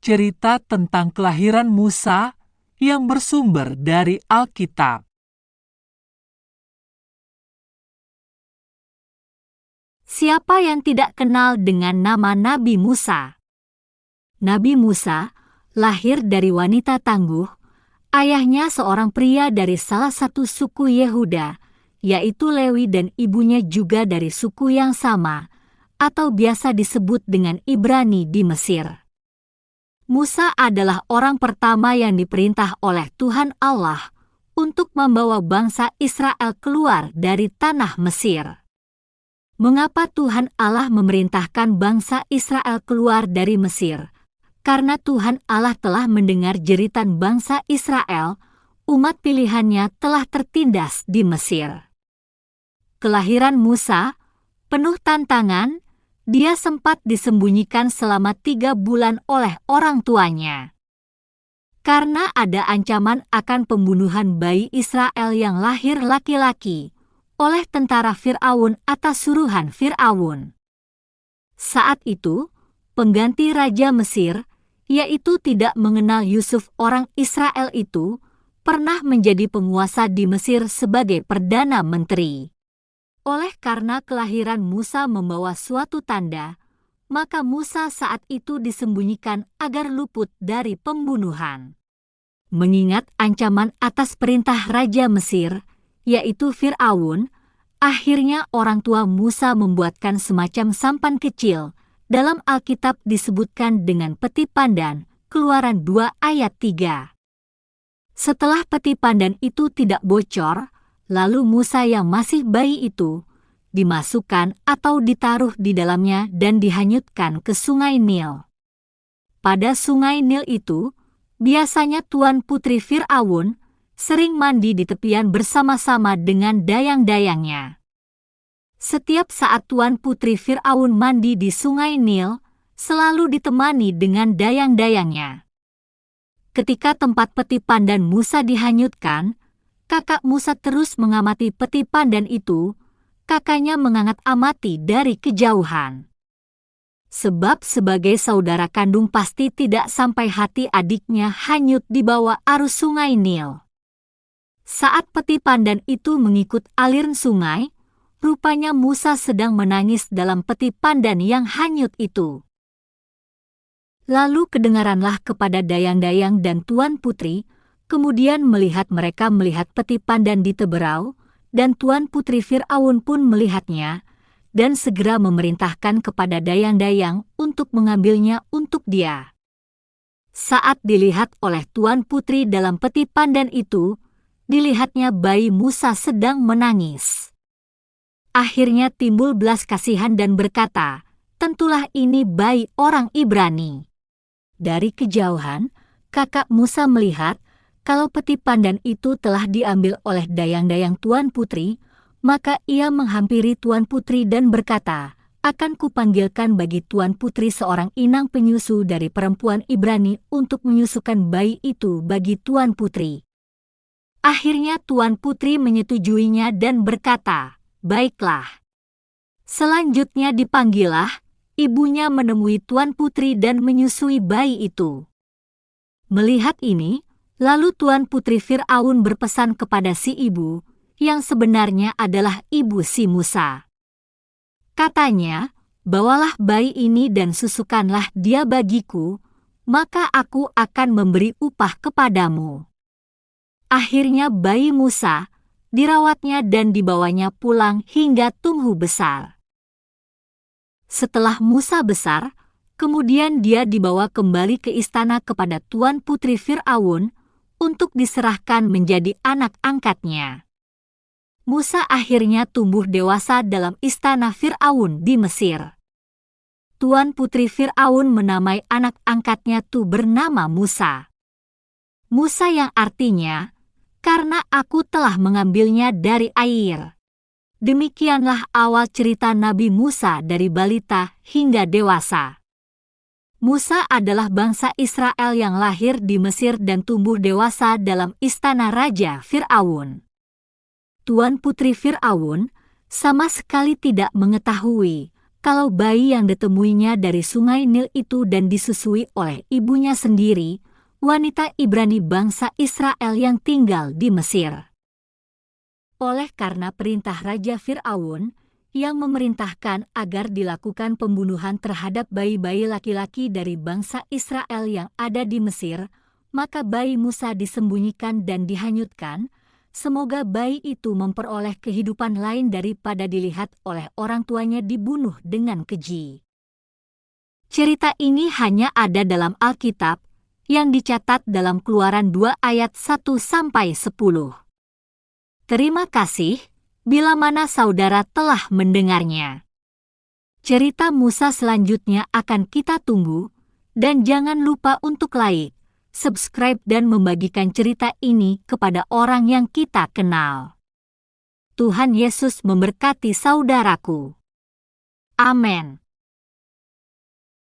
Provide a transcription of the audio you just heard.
cerita tentang kelahiran Musa yang bersumber dari Alkitab. Siapa yang tidak kenal dengan nama Nabi Musa? Nabi Musa lahir dari wanita tangguh. Ayahnya seorang pria dari salah satu suku Yehuda, yaitu Lewi, dan ibunya juga dari suku yang sama, atau biasa disebut dengan Ibrani di Mesir. Musa adalah orang pertama yang diperintah oleh Tuhan Allah untuk membawa bangsa Israel keluar dari tanah Mesir. Mengapa Tuhan Allah memerintahkan bangsa Israel keluar dari Mesir? Karena Tuhan Allah telah mendengar jeritan bangsa Israel, umat pilihannya telah tertindas di Mesir. Kelahiran Musa penuh tantangan. Dia sempat disembunyikan selama 3 bulan oleh orang tuanya. Karena ada ancaman akan pembunuhan bayi Israel yang lahir laki-laki oleh tentara Fir'aun atas suruhan Fir'aun. Saat itu, pengganti Raja Mesir, yaitu tidak mengenal Yusuf orang Israel itu, pernah menjadi penguasa di Mesir sebagai Perdana Menteri. Oleh karena kelahiran Musa membawa suatu tanda, maka Musa saat itu disembunyikan agar luput dari pembunuhan. Mengingat ancaman atas perintah Raja Mesir, yaitu Fir'aun, akhirnya orang tua Musa membuatkan semacam sampan kecil. Dalam Alkitab disebutkan dengan peti pandan, Keluaran 2 ayat 3. Setelah peti pandan itu tidak bocor, lalu Musa yang masih bayi itu dimasukkan atau ditaruh di dalamnya dan dihanyutkan ke sungai Nil. Pada sungai Nil itu, biasanya tuan putri Fir'aun sering mandi di tepian bersama-sama dengan dayang-dayangnya. Setiap saat tuan putri Fir'aun mandi di sungai Nil, selalu ditemani dengan dayang-dayangnya. Ketika tempat peti pandan Musa dihanyutkan, kakak Musa terus mengamati peti pandan itu. Kakaknya mengamati dari kejauhan. Sebab sebagai saudara kandung pasti tidak sampai hati adiknya hanyut di bawah arus sungai Nil. Saat peti pandan itu mengikut aliran sungai, rupanya Musa sedang menangis dalam peti pandan yang hanyut itu. Lalu kedengaranlah kepada dayang-dayang dan tuan putri, kemudian melihat peti pandan diteberau, dan tuan putri Fir'aun pun melihatnya, dan segera memerintahkan kepada dayang-dayang untuk mengambilnya untuk dia. Saat dilihat oleh tuan putri dalam peti pandan itu, dilihatnya bayi Musa sedang menangis. Akhirnya timbul belas kasihan dan berkata, "Tentulah ini bayi orang Ibrani." Dari kejauhan, kakak Musa melihat kalau peti pandan itu telah diambil oleh dayang-dayang tuan putri, maka ia menghampiri tuan putri dan berkata, "Akan kupanggilkan bagi tuan putri seorang inang penyusu dari perempuan Ibrani untuk menyusukan bayi itu bagi tuan putri." Akhirnya tuan putri menyetujuinya dan berkata, "Baiklah." Selanjutnya dipanggillah, ibunya menemui tuan putri dan menyusui bayi itu. Melihat ini, lalu tuan putri Fir'aun berpesan kepada si ibu, yang sebenarnya adalah ibu si Musa. Katanya, "Bawalah bayi ini dan susukanlah dia bagiku, maka aku akan memberi upah kepadamu." Akhirnya bayi Musa dirawatnya dan dibawanya pulang hingga tumbuh besar. Setelah Musa besar, kemudian dia dibawa kembali ke istana kepada tuan putri Fir'aun, untuk diserahkan menjadi anak angkatnya. Musa akhirnya tumbuh dewasa dalam istana Fir'aun di Mesir. Tuan putri Fir'aun menamai anak angkatnya itu bernama Musa. Musa yang artinya, "Karena aku telah mengambilnya dari air." Demikianlah awal cerita Nabi Musa dari balita hingga dewasa. Musa adalah bangsa Israel yang lahir di Mesir dan tumbuh dewasa dalam istana Raja Fir'aun. Tuan putri Fir'aun sama sekali tidak mengetahui kalau bayi yang ditemuinya dari sungai Nil itu dan disusui oleh ibunya sendiri, wanita Ibrani bangsa Israel yang tinggal di Mesir. Oleh karena perintah Raja Fir'aun yang memerintahkan agar dilakukan pembunuhan terhadap bayi-bayi laki-laki dari bangsa Israel yang ada di Mesir, maka bayi Musa disembunyikan dan dihanyutkan. Semoga bayi itu memperoleh kehidupan lain daripada dilihat oleh orang tuanya dibunuh dengan keji. Cerita ini hanya ada dalam Alkitab yang dicatat dalam Keluaran 2 ayat 1-10. Terima kasih bila mana saudara telah mendengarnya. Cerita Musa selanjutnya akan kita tunggu, dan jangan lupa untuk like, subscribe dan membagikan cerita ini kepada orang yang kita kenal. Tuhan Yesus memberkati saudaraku. Amin.